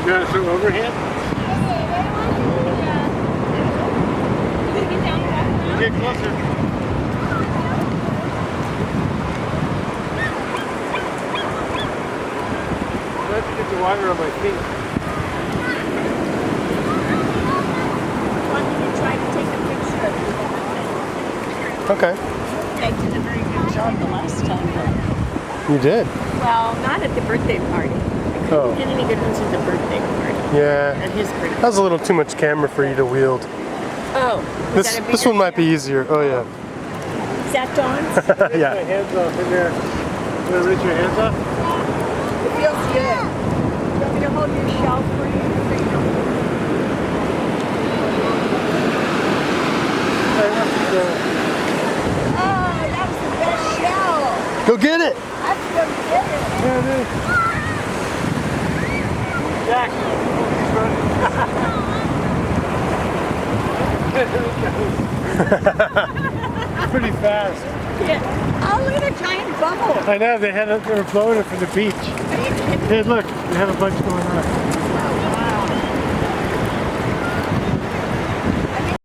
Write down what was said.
got it through overhand? Get closer. I have to get the water on my feet. Want me to try to take a picture of you? Okay. I did a very good job the last time. You did? Well, not at the birthday party. I couldn't get any good ones at the birthday party. Yeah. At his birthday. That was a little too much camera for you to wield. Oh. This one might be easier. Oh yeah. Is that Dawn's? Yeah. My hands off in there. You want to reach your hands off? It feels good. You want me to hold your shell for you? Oh, that was the best shell. Go get it. Let's go get it. There it is. Jack. Pretty fast. Yeah. Oh, look at a giant bubble. I know, they were blowing it from the beach. Hey, look, they have a bunch going on.